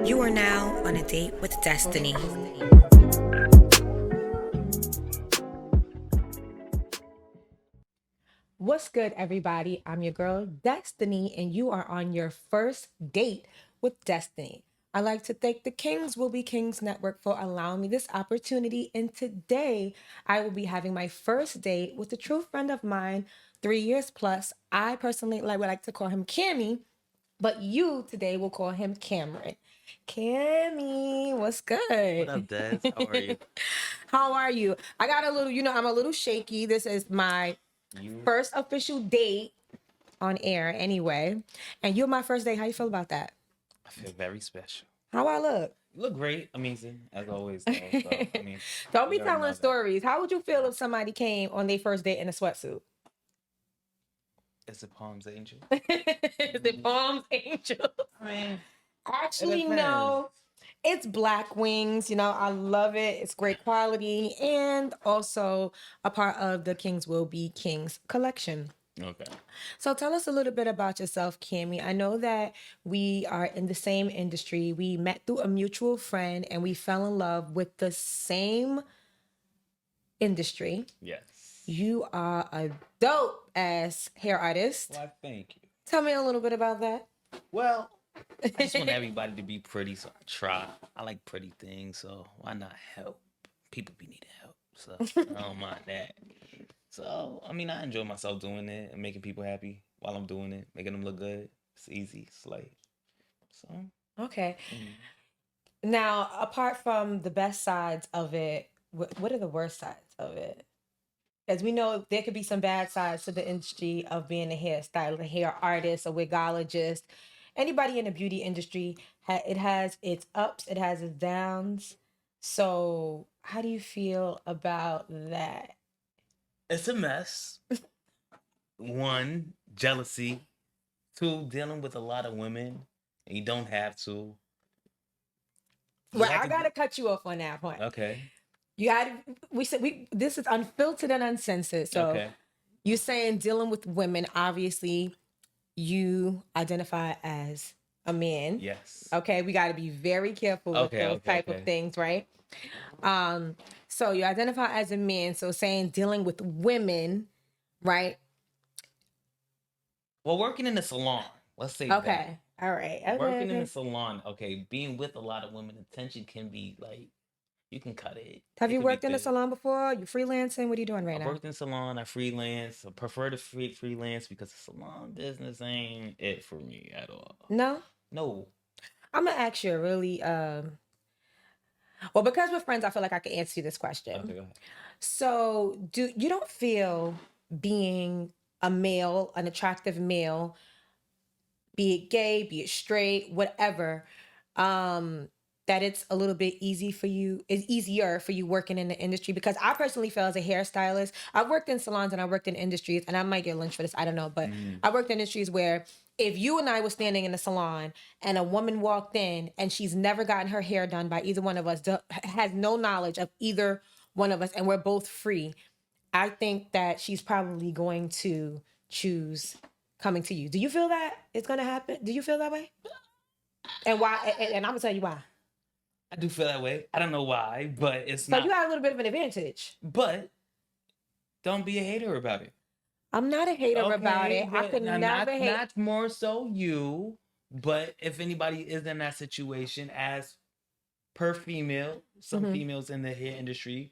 You are now on a date with destiny. What's good, everybody? I'm your girl, Destiny, and you are on your first date with Destiny. I'd like to thank the Kings Will Be Kings Network for allowing me this opportunity. And today, I will be having my first date with a true friend of mine, 3 years plus. I personally would like to call him Cammy, but you today will call him Cameron. Cammy, what's What good? up, Des? How are you? How are you? I got a little, I'm a little shaky. This is my You first official date on air anyway. And you're my first date. How you feel about that? I feel very special. How I look? You look great, amazing, as always, though. So, I mean, Don't be you already telling know that. stories. How would you feel if somebody came on their first date in a sweatsuit? It's a Palms Angel. Is it Palms Angels? I mean, it Actually, depends. no. It's Black Wings. I love it. It's great quality and also a part of the Kings Will Be Kings collection. Okay. So tell us a little bit about yourself, Cammy. I know that we are in the same industry. We met through a mutual friend and we fell in love with the same industry. Yes. You are a dope ass hair artist. Well, thank you. Tell me a little bit about that. Well, I just want everybody to be pretty, so I try. I like pretty things, so why not help? People be needing help, so I don't mind that. So, I mean, I enjoy myself doing it and making people happy while I'm doing it, making them look good. It's easy, it's like, so. Okay. mm. Now, apart from the best sides of it, what are the worst sides of it? Because we know there could be some bad sides to the industry of being a hairstylist, a hair artist, a wigologist. Anybody in the beauty industry, it has its ups, it has its downs. So, how do you feel about that? It's a mess. One, jealousy. Two, dealing with a lot of women, and you don't have to. You Well, have I to. gotta cut you off on that point. Okay. You got we said we this is unfiltered and uncensored. So Okay. you're saying dealing with women, obviously you identify as a man. Yes. Okay, we got to be very careful with Okay. those Okay. type of Okay. things, right? Um, so you identify as a man, so saying dealing with women, right? Well, working in the salon. Let's say that. Okay. All right. Okay, Working in the okay. salon. Okay. Being with a lot of women, attention can be like you can cut it. Have It you could be worked in a thick. salon before? You freelancing? What are you doing right I've now? worked in salon. I freelance. I prefer to freelance because the salon business ain't it for me at all. No? No. I'm gonna ask you a really well, because we're friends, I feel like I can answer you this Okay. question. Go ahead. So, do you don't feel being a male, an attractive male, be it gay, be it straight, whatever, um, that it's a little bit it's easier for you working in the industry? Because I personally feel as a hairstylist, I've worked in salons and I worked in industries, and I might get lynched for this, I don't know, but Mm. I worked in industries where if you and I were standing in the salon and a woman walked in and she's never gotten her hair done by either one of us, has no knowledge of either one of us, and we're both free, I think that she's probably going to choose coming to you. Do you feel that it's going to happen? Do you feel that way? And why? And I'm going to tell you why. I do feel that way. I don't know why, but it's So you not. got a little bit of an advantage. But don't be a hater about it. I'm not a hater about Okay, it. I but could never hate. not more so you, but if anybody is in that situation, as per female, some Mhm. females in the hair industry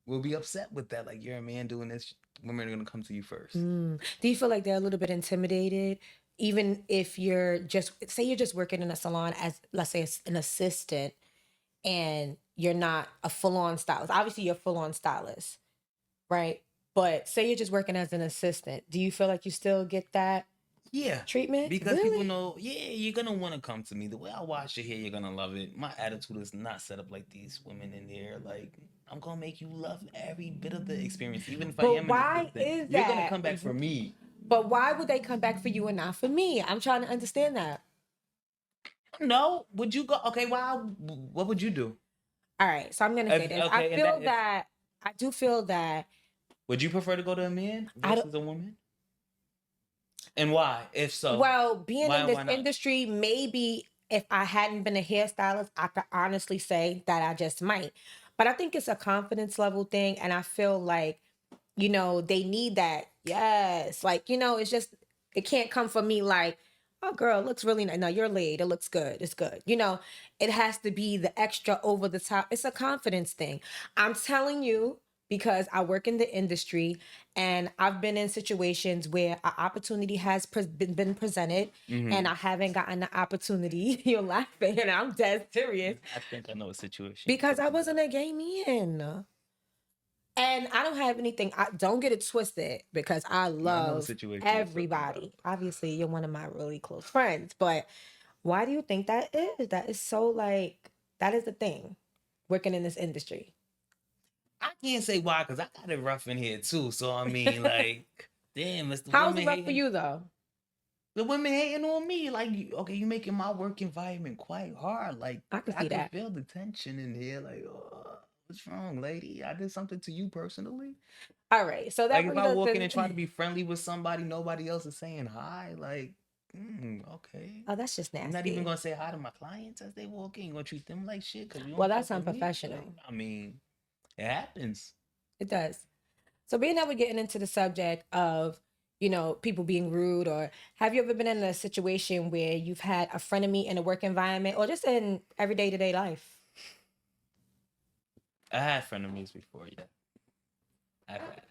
will be upset with that. Like you're a man doing this, women are gonna come to you first. Do you feel like they're a little bit intimidated? Even if you're just, say you're just working in a salon as, let's say, an assistant, and you're not a full on stylist. Obviously, you're a full on stylist, right? But say you're just working as an assistant. Do you feel like you still get that Yeah, treatment? because people Really? know, yeah, you're gonna want to come to me. The way I wash your hair, you're gonna love it. My attitude is not set up like these women in there. Like, I'm gonna make you love every bit of the experience, even if I But am an why assistant. is You're gonna that? come back for me. But why would they come back for you and not for me? I'm trying to understand that. No, would you go? Okay, wow. What would you do? All right, so I'm gonna say If this. okay, and that if I do feel that would you prefer to go to a man I don't. versus a woman? And why? If so, Well, being why in and this why not? industry, maybe if I hadn't been a hairstylist, I could honestly say that I just might. But I think it's a confidence level thing. And I feel like, they need that. Yes. Like, it's just, it can't come from me like, oh, girl, it looks really nice. No, you're laid. It looks good. It's good. It has to be the extra over the top. It's a confidence thing. I'm telling you, because I work in the industry and I've been in situations where an opportunity has been presented Mm-hmm. and I haven't gotten the opportunity. You're laughing and I'm dead serious I think I know a situation you're because I talking wasn't about. a gay man. And I don't have anything. I don't get it twisted because I I know the love situation you're talking about. everybody. Obviously, you're one of my really close friends, but why do you think that is? That is so like that is the thing working in this industry. I can't say why, because I got it rough in here too. So I mean, like, damn, it's the How is women it rough for hating. you though? The women hating on me. Like, okay, you making my work environment quite hard. Like, I can I see could that. feel the tension in here. Like, what's wrong, lady? I did something to you personally. All right, so that Like, if brings I us walk in to. and try to be friendly with somebody, nobody else is saying hi. Like, okay. Oh, that's just You're not even nasty. gonna say hi to my clients as they walk in. You're gonna treat them like shit because you Well, don't that's fuck with me. Like, unprofessional. I mean, it happens. It does. So being that we're getting into the subject of, people being rude, or have you ever been in a situation where you've had a frenemy in a work environment or just in everyday to day life? I had frenemies before, yeah. I've had.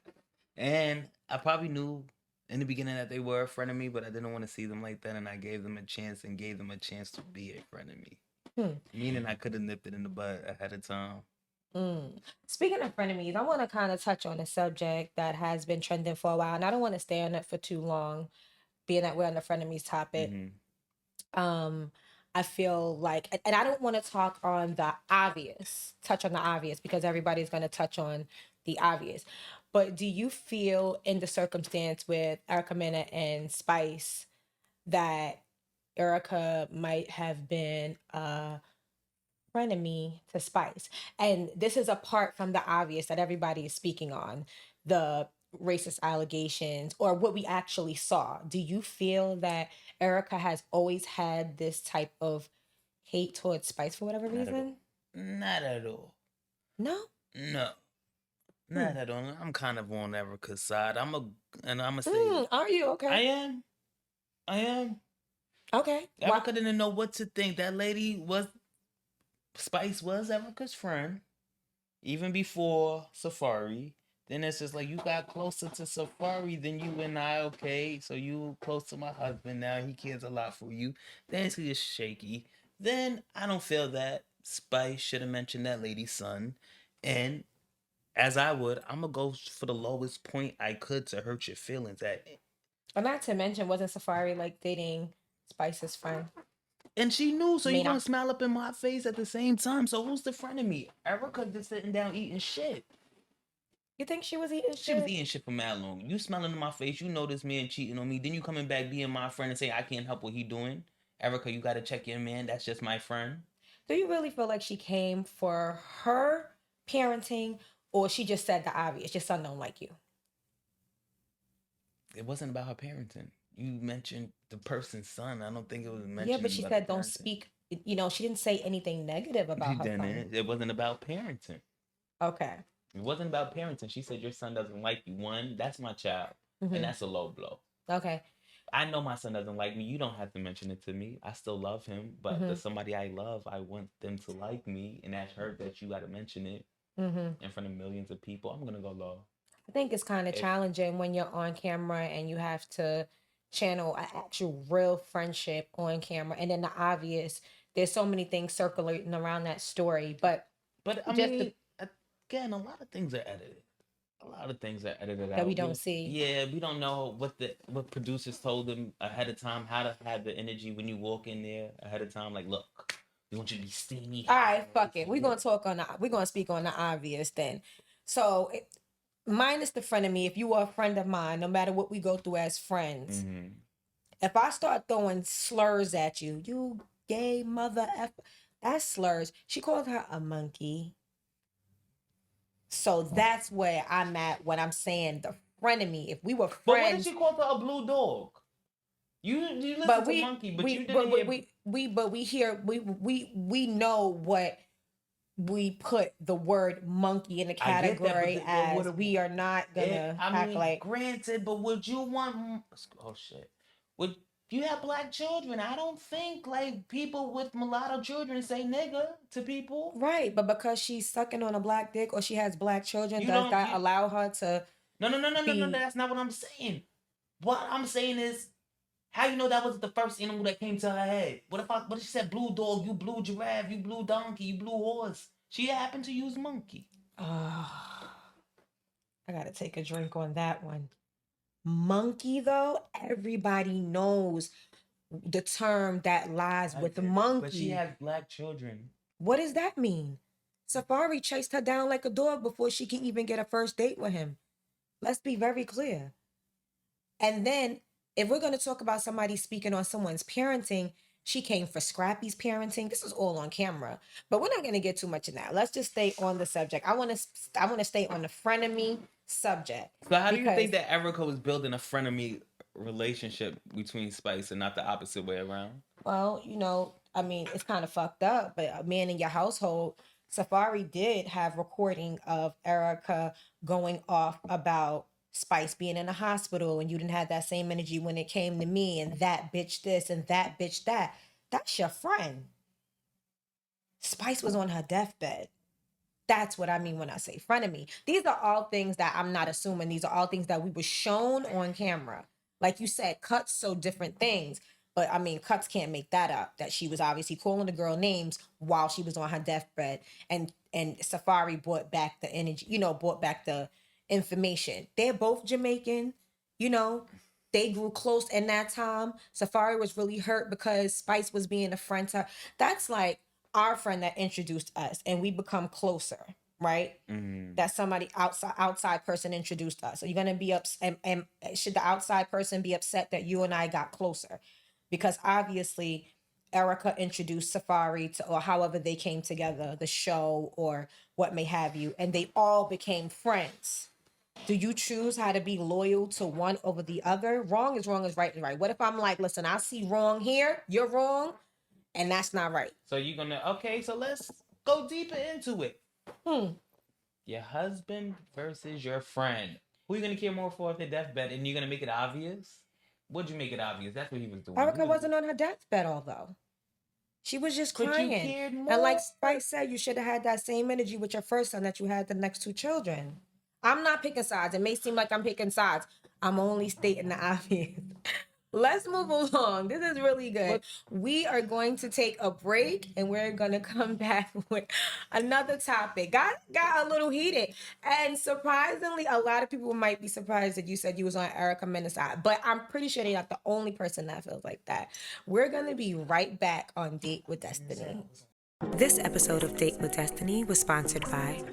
And I probably knew in the beginning that they were a friend of me, but I didn't want to see them like that, and I gave them a chance and gave them a chance to be a friend of me. Hmm. Meaning I could have nipped it in the bud ahead of time. Mm. Speaking of frenemies, I want to kind of touch on a subject that has been trending for a while, and I don't want to stay on it for too long, being that we're on the frenemies topic. Hmm. Um, I feel like, and I don't want to talk on the obvious, touch on the obvious because everybody's going to touch on the obvious. But do you feel in the circumstance with Erica Mena and Spice that Erica might have been a frenemy to Spice? And this is apart from the obvious that everybody is speaking on, the racist allegations or what we actually saw. Do you feel that Erica has always had this type of hate towards Spice for whatever Not at all. reason? Not at all. No? No. Hmm. Not at all. I'm kind of on Erica's side. And I'm gonna say, Are you I okay? am. I am. Okay. Why? Erica didn't know what to think. That lady was, Spice was Erica's friend even before Safari. Then it's just like you got closer to Safari than you and I. Okay, so you close to my husband now. He cares a lot for you. Then he is shaky. Then I don't feel that Spice should have mentioned that lady's son. And as I would, I'm gonna go for the lowest point I could to hurt your feelings at. And not to mention, wasn't Safari like dating Spice's friend? And she knew, so you gonna Mena. smile up in my face at the same time. So who's the friend of me? Erica just sitting down eating shit. You think she was eating She was shit? eating shit for mad long. You smelling in my face. You know this man cheating on me. Then you coming back being my friend and say I can't help what he doing. Erica, you gotta check your man. That's just my friend. Do you really feel like she came for her parenting, or she just said the obvious? Your son don't like you. It wasn't about her parenting. You mentioned the person's son. I don't think it was Yeah, but mentioning she about the said don't parenting. speak. She didn't say anything negative She about her son. didn't. It wasn't about parenting. Okay. It wasn't about parenting. She said your son doesn't like you. One, that's my child, and Hmm. that's a low blow. Okay. I know my son doesn't like me. You don't have to mention it to me. I still love him, but Hmm. the somebody I love, I want them to like me, and that's hurt that you got to mention it Hmm. in front of millions of people. I'm gonna go low. I think it's kind of If challenging when you're on camera and you have to channel an actual real friendship on camera, and then the obvious. There's so many things circulating around that story, but But I just the, mean, again, a lot of things are edited. A lot of things are edited that we out. don't see. Yeah, we don't know what producers told them ahead of time how to have the energy when you walk in there ahead of time. Like, look, we want you to be steamy, All hot, right, and fuck it. everything. We're Yeah. gonna talk on the. We're gonna speak on the obvious then. So, minus the friend of me. If you are a friend of mine, no matter what we go through as friends, Mm-hmm. if I start throwing slurs at you, you gay mother f, that's slurs. She called her a monkey. So that's where I'm at when I'm saying the friend of me. If we were But what did friends, she call her a blue dog? You listen But to we Monkey, but we you but didn't hear. we hear we know what we put the word monkey in the I get that, but category as. what We are not gonna act like. granted, but would you want? Oh shit! Would you have black children? I don't think like people with mulatto children say nigga to people. Right, but because she's sucking on a black dick or she has black children, You does don't. that allow her to No. be That's not what I'm saying. What I'm saying is, how you know that wasn't the first animal that came to her head? What if she said blue dog, you blue giraffe, you blue donkey, you blue horse? She happened to use monkey. I gotta take a drink on that one. Monkey, though, everybody knows the term that lies with the monkey. But she has black children. What does that mean? Safari chased her down like a dog before she can even get a first date with him. Let's be very clear. And then, if we're going to talk about somebody speaking on someone's parenting, she came for Scrappy's parenting. This is all on camera, but we're not going to get too much in that. Let's just stay on the subject. I want to stay on the frenemy subject. So how do you think that Erica was building a frenemy relationship between Spice and not the opposite way around? Well, I mean, it's kind of fucked up, but a man in your household, Safari did have recording of Erica going off about Spice being in the hospital and you didn't have that same energy when it came to me and that bitch this and that bitch that. That's your friend. Spice was on her deathbed. That's what I mean when I say frenemy. These are all things that I'm not assuming. These are all things that we were shown on camera. Like you said, Cuts so different things. But I mean, Cuts can't make that up. That she was obviously calling the girl names while she was on her deathbed. And Safari brought back the energy, brought back the information. They're both Jamaican, they grew close in that time. Safari was really hurt because Spice was being a friend to her. That's like our friend that introduced us and we become closer, right? Mm-hmm. That somebody outside person introduced us. So you're gonna be upset, and should the outside person be upset that you and I got closer? Because obviously Erica introduced Safari to, or however they came together, the show or what may have you, and they all became friends. Do you choose how to be loyal to one over the other? Wrong is right and right. What if I'm like, listen, I see wrong here, you're wrong, and that's not right? So you're gonna, okay, so let's go deeper into it. Your husband versus your friend. Who are you gonna care more for at their deathbed? And you're gonna make it obvious? What'd you make it obvious? That's what he was doing. Erica wasn't on her deathbed, although. She was just crying. You cared more. And like Spice said, you should have had that same energy with your first son that you had the next two children. I'm not picking sides. It may seem like I'm picking sides. I'm only stating the obvious. Let's move along. This is really good. We are going to take a break and we're going to come back with another topic. Got a little heated. And surprisingly, a lot of people might be surprised that you said you was on Erica Mena's side. But I'm pretty sure you're not the only person that feels like that. We're going to be right back on Date with Destiny. This episode of Date with Destiny was sponsored by